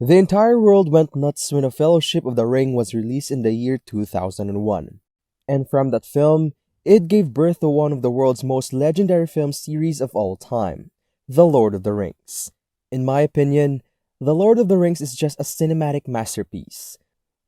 The entire world went nuts when A Fellowship of the Ring was released in the year 2001. And from that film, it gave birth to one of the world's most legendary film series of all time, The Lord of the Rings. In my opinion, The Lord of the Rings is just a cinematic masterpiece.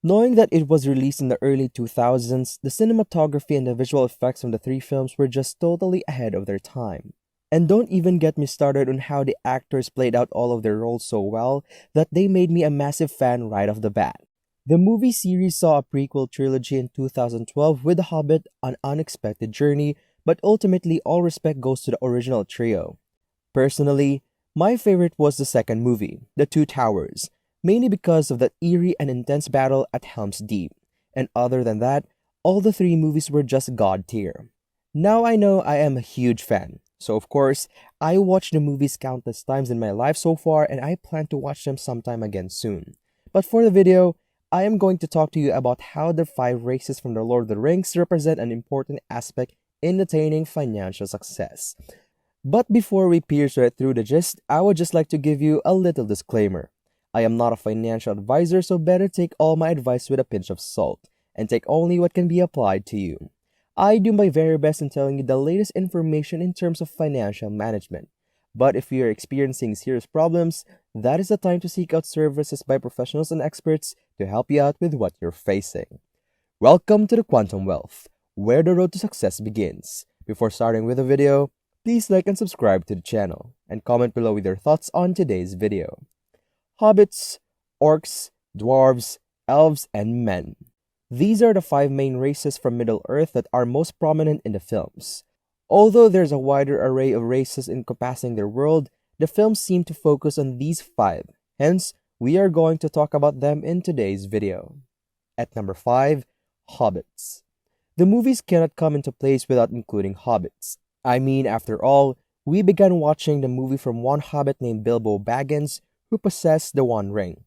Knowing that it was released in the early 2000s, the cinematography and the visual effects from the three films were just totally ahead of their time. And don't even get me started on how the actors played out all of their roles so well that they made me a massive fan right off the bat. The movie series saw a prequel trilogy in 2012 with The Hobbit, An Unexpected Journey, but ultimately all respect goes to the original trio. Personally, my favorite was the second movie, The Two Towers, mainly because of that eerie and intense battle at Helm's Deep. And other than that, all the three movies were just god tier. Now I know I am a huge fan, so of course, I watched the movies countless times in my life so far and I plan to watch them sometime again soon. But for the video, I am going to talk to you about how the 5 races from the Lord of the Rings represent an important aspect in attaining financial success. But before we pierce right through the gist, I would just like to give you a little disclaimer. I am not a financial advisor, so better take all my advice with a pinch of salt, and take only what can be applied to you. I do my very best in telling you the latest information in terms of financial management. But if you are experiencing serious problems, that is the time to seek out services by professionals and experts to help you out with what you're facing. Welcome to the Quantum Wealth, where the road to success begins. Before starting with the video, please like and subscribe to the channel, and comment below with your thoughts on today's video. Hobbits, orcs, dwarves, elves, and men. These are the 5 main races from Middle-earth that are most prominent in the films. Although there's a wider array of races encompassing their world, the films seem to focus on these 5, hence, we are going to talk about them in today's video. At number 5, Hobbits. The movies cannot come into place without including hobbits. I mean, after all, we began watching the movie from one hobbit named Bilbo Baggins who possessed the One Ring.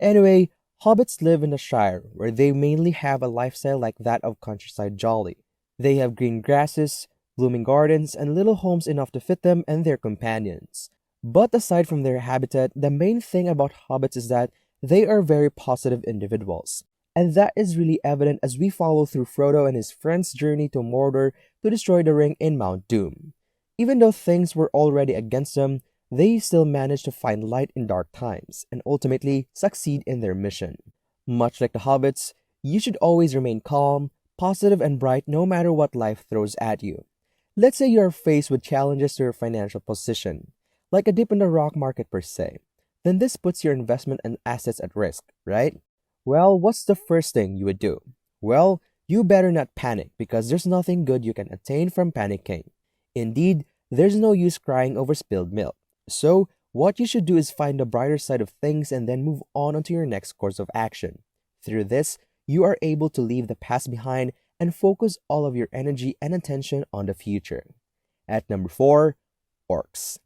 Anyway, hobbits live in the Shire, where they mainly have a lifestyle like that of countryside jolly. They have green grasses, blooming gardens, and little homes enough to fit them and their companions. But aside from their habitat, the main thing about hobbits is that they are very positive individuals. And that is really evident as we follow through Frodo and his friends' journey to Mordor to destroy the ring in Mount Doom. Even though things were already against them, they still managed to find light in dark times and ultimately succeed in their mission. Much like the hobbits, you should always remain calm, positive, and bright no matter what life throws at you. Let's say you are faced with challenges to your financial position, like a dip in the rock market per se. Then this puts your investment and assets at risk, right? Well, what's the first thing you would do? Well, you better not panic because there's nothing good you can attain from panicking. Indeed, there's no use crying over spilled milk. So, what you should do is find the brighter side of things and then move on to your next course of action. Through this, you are able to leave the past behind and focus all of your energy and attention on the future. At number 4, orcs.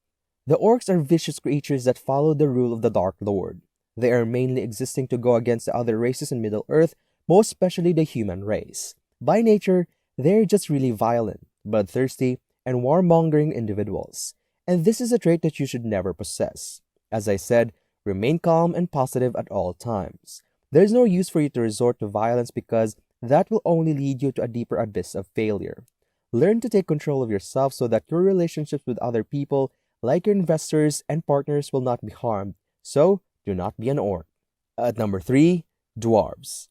The orcs are vicious creatures that follow the rule of the Dark Lord. They are mainly existing to go against the other races in Middle-earth, most especially the human race. By nature, they're just really violent, bloodthirsty, and warmongering individuals. And this is a trait that you should never possess. As I said, remain calm and positive at all times. There's no use for you to resort to violence because that will only lead you to a deeper abyss of failure. Learn to take control of yourself so that your relationships with other people, like your investors and partners, will not be harmed. So, do not be an orc. At number 3, dwarves.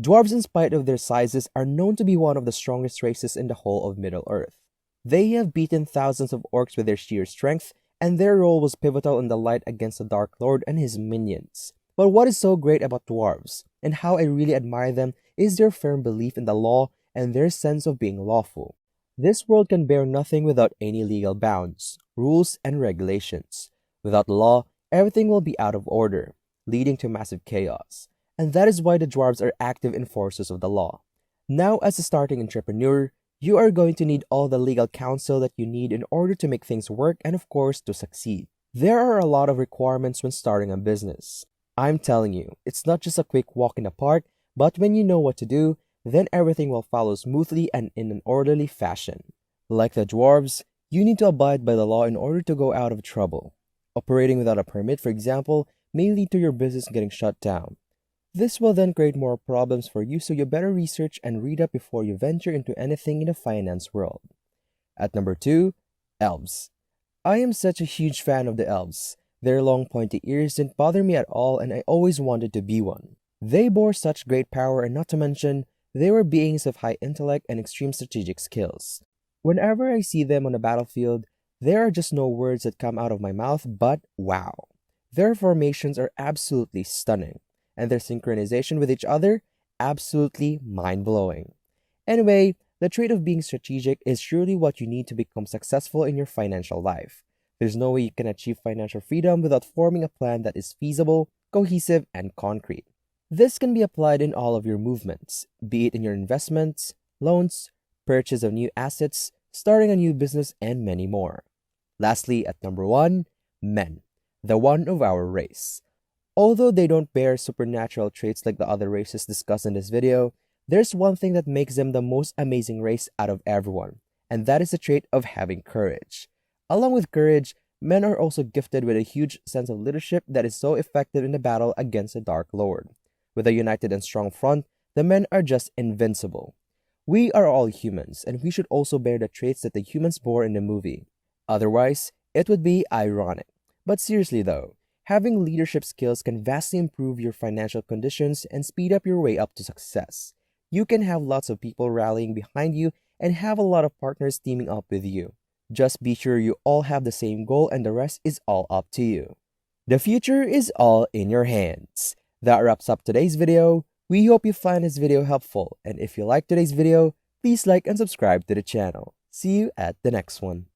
Dwarves, in spite of their sizes, are known to be one of the strongest races in the whole of Middle-earth. They have beaten thousands of orcs with their sheer strength, and their role was pivotal in the fight against the Dark Lord and his minions. But what is so great about dwarves, and how I really admire them, is their firm belief in the law and their sense of being lawful. This world can bear nothing without any legal bounds, rules, and regulations. Without law, everything will be out of order, leading to massive chaos. And that is why the dwarves are active enforcers of the law. Now, as a starting entrepreneur, you are going to need all the legal counsel that you need in order to make things work and, of course, to succeed. There are a lot of requirements when starting a business. I'm telling you, it's not just a quick walk in the park, but when you know what to do, then everything will follow smoothly and in an orderly fashion. Like the dwarves, you need to abide by the law in order to go out of trouble. Operating without a permit, for example, may lead to your business getting shut down. This will then create more problems for you, so you better research and read up before you venture into anything in the finance world. At number 2, elves. I am such a huge fan of the elves. Their long pointy ears didn't bother me at all, and I always wanted to be one. They bore such great power, and not to mention, they were beings of high intellect and extreme strategic skills. Whenever I see them on the battlefield, there are just no words that come out of my mouth but wow. Their formations are absolutely stunning, and their synchronization with each other, absolutely mind-blowing. Anyway, the trait of being strategic is surely what you need to become successful in your financial life. There's no way you can achieve financial freedom without forming a plan that is feasible, cohesive, and concrete. This can be applied in all of your movements, be it in your investments, loans, purchase of new assets, starting a new business, and many more. Lastly, at number 1, men, the one of our race. Although they don't bear supernatural traits like the other races discussed in this video, there's one thing that makes them the most amazing race out of everyone, and that is the trait of having courage. Along with courage, men are also gifted with a huge sense of leadership that is so effective in the battle against the Dark Lord. With a united and strong front, the men are just invincible. We are all humans, and we should also bear the traits that the humans bore in the movie. Otherwise, it would be ironic. But seriously though, having leadership skills can vastly improve your financial conditions and speed up your way up to success. You can have lots of people rallying behind you and have a lot of partners teaming up with you. Just be sure you all have the same goal, and the rest is all up to you. The future is all in your hands. That wraps up today's video. We hope you find this video helpful, and if you like today's video, please like and subscribe to the channel. See you at the next one.